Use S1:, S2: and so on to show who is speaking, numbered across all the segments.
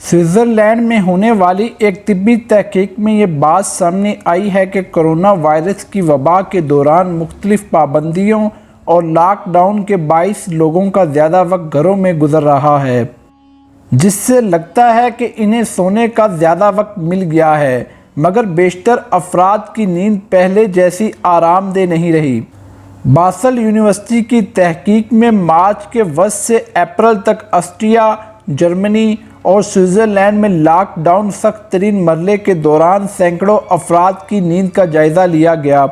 S1: Switzerland में होने वाली एक तिब्बी तहकीक में ये बात सामने आई है कि कोरोना वायरस की वबा के दौरान मुख्तलिफ पाबंदियों और लॉकडाउन के बाइस लोगों का ज़्यादा वक्त घरों में गुजर रहा है, जिससे लगता है कि इन्हें सोने का ज़्यादा वक्त मिल गया है, मगर बेशतर अफराद की नींद पहले जैसी आरामदेह नहीं रही। बासल यूनिवर्सिटी की तहकीक में मार्च के वसत से अप्रैल तक ऑस्ट्रिया, जर्मनी और स्विट्ज़रलैंड में लॉकडाउन सख्त तरीन मरहले के दौरान सैकड़ों अफराद की नींद का जायज़ा लिया गया।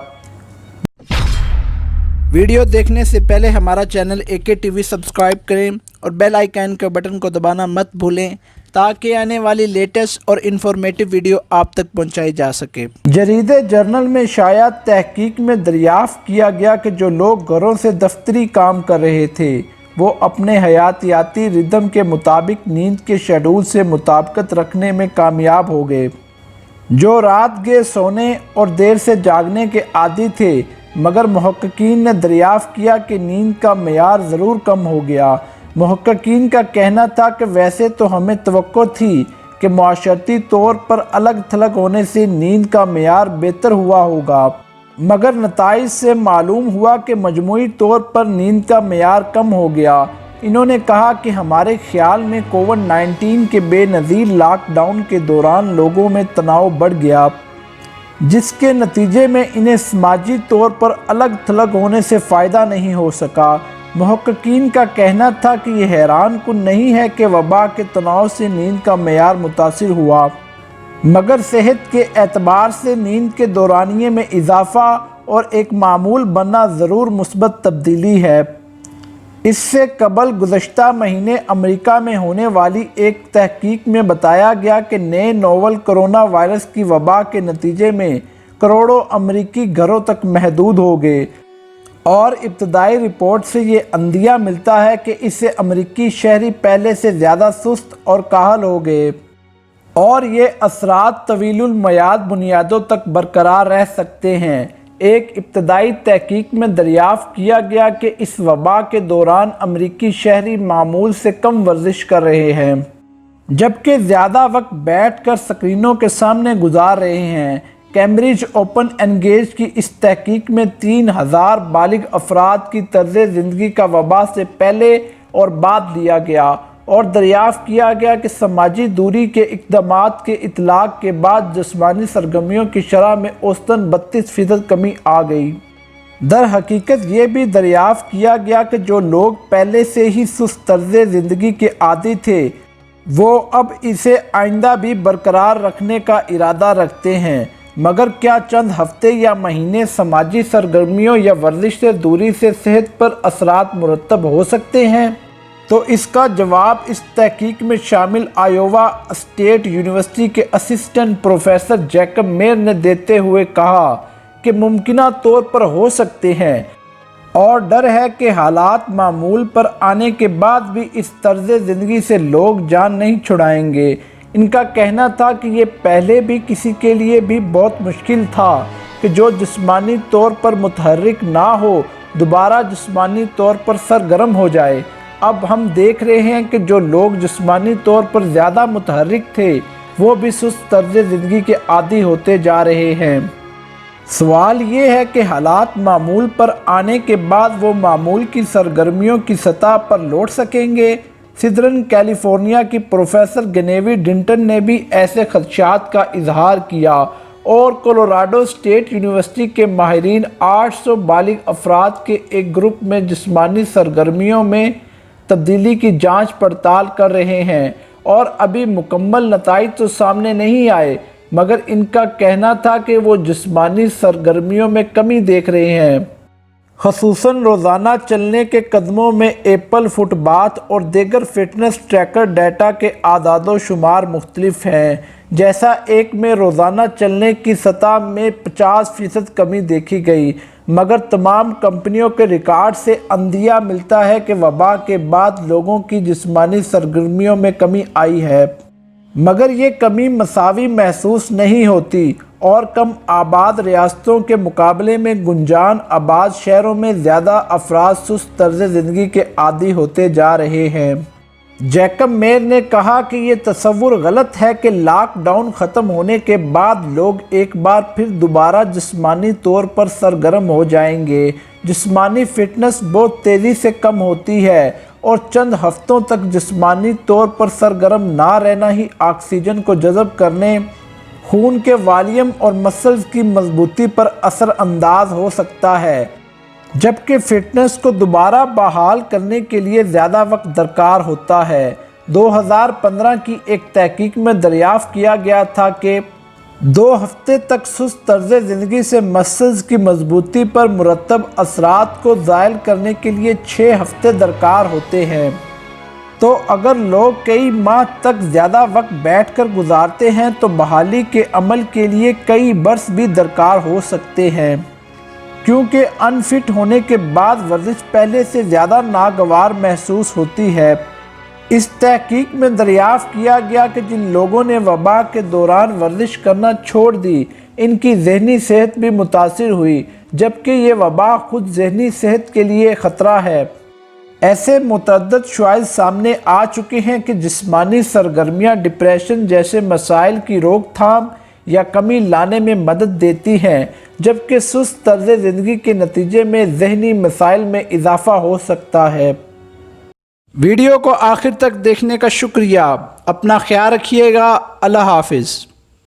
S2: वीडियो देखने से पहले हमारा चैनल एके टीवी सब्सक्राइब करें और बेल आइकन के बटन को दबाना मत भूलें ताकि आने वाली लेटेस्ट और इन्फॉर्मेटिव वीडियो आप तक पहुंचाई जा सके।
S1: जरीदे जर्नल में शाया तहकीक में दरियाफ्त किया गया कि जो लोग घरों से दफ्तरी काम कर रहे थे वो अपने हयातियाती रिदम के मुताबिक नींद के शेड्यूल से मुताबिकत रखने में कामयाब हो गए। जो रात के सोने और देर से जागने के आदी थे, मगर मुहक्किकीन ने दरियाफ्त किया कि नींद का मेयार ज़रूर कम हो गया। मुहक्किकीन का कहना था कि वैसे तो हमें तवक्को थी कि मुआशरती तौर पर अलग थलग होने से नींद का मेयार बेहतर हुआ होगा, मगर नताइज से मालूम हुआ कि मजमूई तौर पर नींद का मेयार कम हो गया। इन्होंने कहा कि हमारे ख्याल में कोविड-19 के बेनज़ीर लॉकडाउन के दौरान लोगों में तनाव बढ़ गया, जिसके नतीजे में इन्हें समाजी तौर पर अलग थलग होने से फ़ायदा नहीं हो सका। मुहक्किकीन का कहना था कि यह हैरान कुन नहीं है कि वबा के तनाव से नींद का मेयार मुतासिर हुआ, मगर सेहत के एतबार से नींद के दौरानिये में इजाफ़ा और एक मामूल बनना ज़रूर मुस्बत तब्दीली है। इससे कबल गुज़श्ता महीने अमेरिका में होने वाली एक तहकीक में बताया गया कि नए नोवल कोरोना वायरस की वबा के नतीजे में करोड़ों अमरीकी घरों तक महदूद हो गए, और इब्तदाई रिपोर्ट से ये अंदिया मिलता है कि इससे अमरीकी शहरी पहले से ज़्यादा सुस्त और काहल हो गए, और ये असरात तवीलुल मयाद बुनियादों तक बरकरार रह सकते हैं। एक इब्तदाई तहकीक में दरियाफ्त किया गया कि इस वबा के दौरान अमरीकी शहरी मामूल से कम वर्जिश कर रहे हैं, जबकि ज़्यादा वक्त बैठकर स्क्रीनों के सामने गुजार रहे हैं। कैम्ब्रिज ओपन एंगेज की इस तहकीक में 3000 बालिग अफराद की तर्ज ज़िंदगी का वबा से पहले और बाद लिया गया, और दरियाफ्त किया गया कि समाजी दूरी के इक़दामात के इतलाक़ के बाद जिस्मानी सरगर्मियों की शरह में औसतन 32% कमी आ गई। दर हकीकत ये भी दरियाफ्त किया गया कि जो लोग पहले से ही सुस्त तर्ज ज़िंदगी के आदी थे वो अब इसे आइंदा भी बरकरार रखने का इरादा रखते हैं, मगर क्या चंद हफ्ते या महीने समाजी सरगर्मियों या वर्जिश से दूरी से सेहत पर असरात मुरतब हो सकते हैं? तो इसका जवाब इस तहकीक में शामिल आयोवा स्टेट यूनिवर्सिटी के असिस्टेंट प्रोफेसर जैकब मेयर ने देते हुए कहा कि मुमकिना तौर पर हो सकते हैं, और डर है कि हालात मामूल पर आने के बाद भी इस तर्ज ज़िंदगी से लोग जान नहीं छुड़ाएंगे। इनका कहना था कि ये पहले भी किसी के लिए भी बहुत मुश्किल था कि जो जिस्मानी तौर पर मुतहर्रिक ना हो दोबारा जिस्मानी तौर पर सरगर्म हो जाए। अब हम देख रहे हैं कि जो लोग जिस्मानी तौर पर ज़्यादा मुतहर्रिक थे वो भी सुस्त तर्ज ज़िंदगी के आदी होते जा रहे हैं। सवाल ये है कि हालात मामूल पर आने के बाद वो मामूल की सरगर्मियों की सतह पर लौट सकेंगे? सिदरन कैलिफोर्निया की प्रोफेसर गेनेवी डिंटन ने भी ऐसे खदशात का इजहार किया, और कोलोराडो स्टेट यूनिवर्सिटी के माहिरीन 800 बालिग अफराद के एक ग्रुप में जिस्मानी सरगर्मियों में तब्दीली की जांच पड़ताल कर रहे हैं, और अभी मुकम्मल नताइज तो सामने नहीं आए, मगर इनका कहना था कि वो जिस्मानी सरगर्मियों में कमी देख रहे हैं। ख़ुसूसन रोज़ाना चलने के कदमों में एप्पल फुटबाथ और दीगर फिटनेस ट्रैकर डाटा के आदादो शुमार मुख्तलिफ हैं। जैसा एक में रोज़ाना चलने की सतह में 50% कमी देखी गई, मगर तमाम कंपनियों के रिकॉर्ड से अंदिया मिलता है कि वबा के बाद लोगों की जिस्मानी सरगर्मियों में कमी आई है, मगर ये कमी मसावी महसूस नहीं होती, और कम आबाद रियासतों के मुकाबले में गुंजान आबाद शहरों में ज़्यादा अफराद सुस्त तर्ज ज़िंदगी के आदी होते जा रहे हैं। जैकब मेयर ने कहा कि ये तसव्वुर गलत है कि लॉकडाउन ख़त्म होने के बाद लोग एक बार फिर दोबारा जिस्मानी तौर पर सरगर्म हो जाएंगे। जिस्मानी फ़िटनेस बहुत तेज़ी से कम होती है और चंद हफ्तों तक जिस्मानी तौर पर सरगर्म ना रहना ही ऑक्सीजन को जज़ब करने, खून के वॉल्यूम और मसल्स की मजबूती पर असर अंदाज हो सकता है, जबकि फ़िटनेस को दोबारा बहाल करने के लिए ज़्यादा वक्त दरकार होता है। 2015 की एक तहकीक में दरियाफ़्त किया गया था कि 2 हफ्ते तक सुस्त तर्ज़ ज़िंदगी से मसल्स की मजबूती पर मुरतब असरात को ज़ायल करने के लिए 6 हफ्ते दरकार होते हैं। तो अगर लोग कई माह तक ज़्यादा वक्त बैठकर गुजारते हैं तो बहाली के अमल के लिए कई बरस भी दरकार हो सकते हैं, क्योंकि अनफिट होने के बाद वर्जिश पहले से ज़्यादा नागवार महसूस होती है। इस तहकीक में दरियाफ़्त किया गया कि जिन लोगों ने वबा के दौरान वर्जिश करना छोड़ दी, इनकी ज़हनी सेहत भी मुतासिर हुई, जबकि ये वबा खुद ज़हनी सेहत के लिए ख़तरा है। ऐसे मुतअद्दिद शवाहिद सामने आ चुके हैं कि जिस्मानी सरगर्मियाँ डिप्रेशन जैसे मसाइल की रोकथाम या कमी लाने में मदद देती हैं, जबकि सुस्त तर्ज़ ज़िंदगी के नतीजे में ज़हनी मसाइल में इजाफ़ा हो सकता है।
S2: वीडियो को आखिर तक देखने का शुक्रिया। अपना ख्याल रखिएगा। अल्लाह हाफिज़।